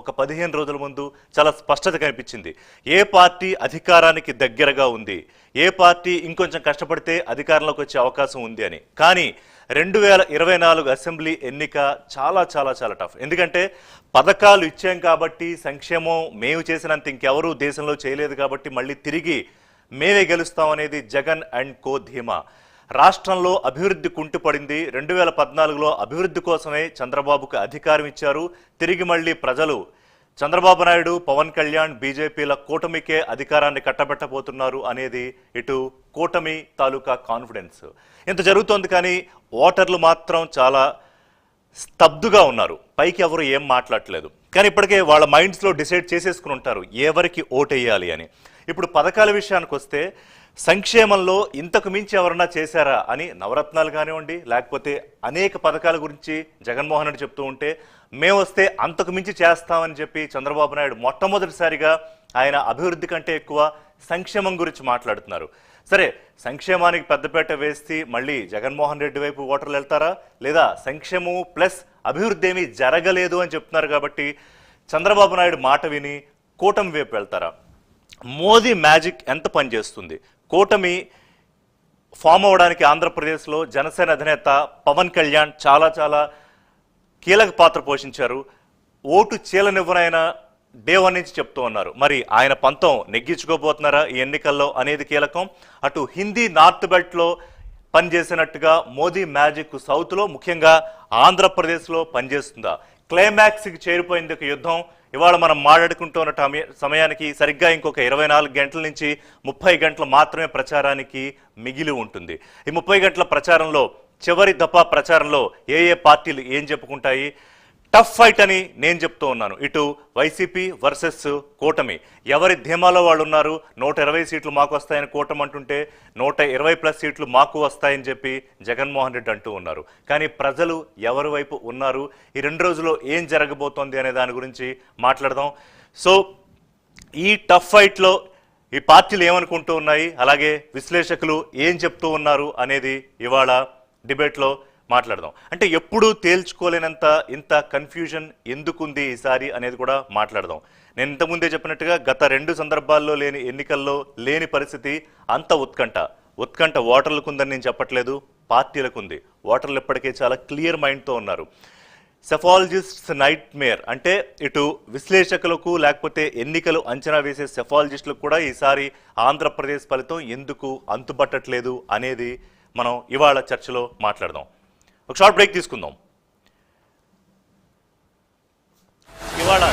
ఒక 15 రోజుల ముందు చాలా స్పష్టత కనిపించింది. ఏ పార్టీ అధికారానికి దగ్గరగా ఉంది, ఏ పార్టీ ఇంకొంచెం కష్టపడితే అధికారంలోకి వచ్చే అవకాశం ఉంది అని. కానీ 2024 అసెంబ్లీ ఎన్నిక చాలా చాలా చాలా టఫ్. ఎందుకంటే పథకాలు ఇచ్చాం కాబట్టి, సంక్షేమం మేము చేసినంత ఇంకెవరూ దేశంలో చేయలేదు కాబట్టి మళ్ళీ తిరిగి మేమే గెలుస్తాం అనేది జగన్ అండ్ కో ధీమా. రాష్ట్రంలో అభివృద్ధి కుంటుపడింది. 2014లో అభివృద్ధి కోసమే చంద్రబాబుకు అధికారం ఇచ్చారు. తిరిగి మళ్ళీ ప్రజలు చంద్రబాబు నాయుడు, పవన్ కళ్యాణ్, బీజేపీల కూటమికే అధికారాన్ని కట్టబెట్టబోతున్నారు అనేది ఇటు కూటమి తాలూకా కాన్ఫిడెన్స్. ఇంత జరుగుతోంది కానీ ఓటర్లు మాత్రం చాలా స్తబ్దుగా ఉన్నారు. పైకి ఎవరు ఏం మాట్లాడట్లేదు. కానీ ఇప్పటికే వాళ్ళ మైండ్స్లో డిసైడ్ చేసేసుకుని ఉంటారు ఎవరికి ఓటేయాలి అని. ఇప్పుడు పథకాల విషయానికి వస్తే సంక్షేమంలో ఇంతకు మించి ఎవరన్నా చేశారా అని నవరత్నాలు కానివ్వండి, లేకపోతే అనేక పథకాల గురించి జగన్మోహన్ రెడ్డి చెప్తూ ఉంటే మేము వస్తే అంతకు మించి చేస్తామని చెప్పి చంద్రబాబు నాయుడు మొట్టమొదటిసారిగా ఆయన అభివృద్ధి కంటే ఎక్కువ సంక్షేమం గురించి మాట్లాడుతున్నారు. సరే, సంక్షేమానికి పెద్దపేట వేసి మళ్ళీ జగన్మోహన్ రెడ్డి వైపు ఓటర్లు వెళ్తారా, లేదా సంక్షేమం ప్లస్ అభివృద్ధి ఏమీ జరగలేదు అని చెప్తున్నారు కాబట్టి చంద్రబాబు నాయుడు మాట విని కూటమి వైపు వెళ్తారా? మోదీ మ్యాజిక్ ఎంత పనిచేస్తుంది? కూటమి ఫామ్ అవడానికి ఆంధ్రప్రదేశ్లో జనసేన అధినేత పవన్ కళ్యాణ్ చాలా చాలా కీలక పాత్ర పోషించారు. ఓటు చీలనివ్వనైన డే 1 నుంచి చెప్తూ ఉన్నారు. మరి ఆయన పంతం నెగ్గించుకోబోతున్నారా ఈ ఎన్నికల్లో అనేది కీలకం. అటు హిందీ నార్త్ బెల్ట్లో పనిచేసినట్టుగా మోదీ మ్యాజిక్ సౌత్లో, ముఖ్యంగా ఆంధ్రప్రదేశ్లో పనిచేస్తుందా? క్లైమాక్స్కి చేరిపోయింది ఒక యుద్ధం. ఇవాళ మనం మాట్లాడుకుంటున్న సమయానికి సరిగ్గా ఇంకొక 24 గంటల నుంచి 30 గంటలు మాత్రమే ప్రచారానికి మిగిలి ఉంటుంది. ఈ 30 గంటల ప్రచారంలో, చివరి దఫా ప్రచారంలో ఏ పార్టీలు ఏం చెప్పుకుంటాయి? టఫ్ ఫైట్ అని నేను చెప్తూ ఉన్నాను. ఇటు వైసీపీ వర్సెస్ కూటమి, ఎవరి ధీమాలో వాళ్ళు ఉన్నారు. 120 సీట్లు మాకు వస్తాయని కూటమి అంటుంటే 120+ సీట్లు మాకు వస్తాయని చెప్పి జగన్మోహన్ రెడ్డి అంటూ ఉన్నారు. కానీ ప్రజలు ఎవరి వైపు ఉన్నారు? ఈ 2 రోజుల్లో ఏం జరగబోతోంది అనే దాని గురించి మాట్లాడదాం. సో ఈ టఫ్ ఫైట్లో ఈ పార్టీలు ఏమనుకుంటూ ఉన్నాయి, అలాగే విశ్లేషకులు ఏం చెప్తూ ఉన్నారు అనేది ఇవాళ డిబేట్లో మాట్లాడదాం. అంటే ఎప్పుడూ తేల్చుకోలేనంత ఇంత కన్ఫ్యూజన్ ఎందుకుంది ఈసారి అనేది కూడా మాట్లాడదాం. నేను ఇంతకుముందే చెప్పినట్టుగా గత 2 సందర్భాల్లో లేని ఎన్నికల్లో లేని పరిస్థితి అంత ఉత్కంఠ ఓటర్లకు ఉందని నేను చెప్పట్లేదు, పార్టీలకు ఉంది. ఓటర్లు ఇప్పటికే చాలా క్లియర్ మైండ్తో ఉన్నారు. సెఫాలజిస్ట్స్ నైట్ మేర్ అంటే ఇటు విశ్లేషకులకు లేకపోతే ఎన్నికలు అంచనా వేసే సెఫాలజిస్టులకు కూడా ఈసారి ఆంధ్రప్రదేశ్ ఫలితం ఎందుకు అంతుపట్టట్లేదు అనేది మనం ఇవాళ చర్చలో మాట్లాడదాం. ఒక షార్ట్ బ్రేక్ తీసుకుందాం. ఇవాళ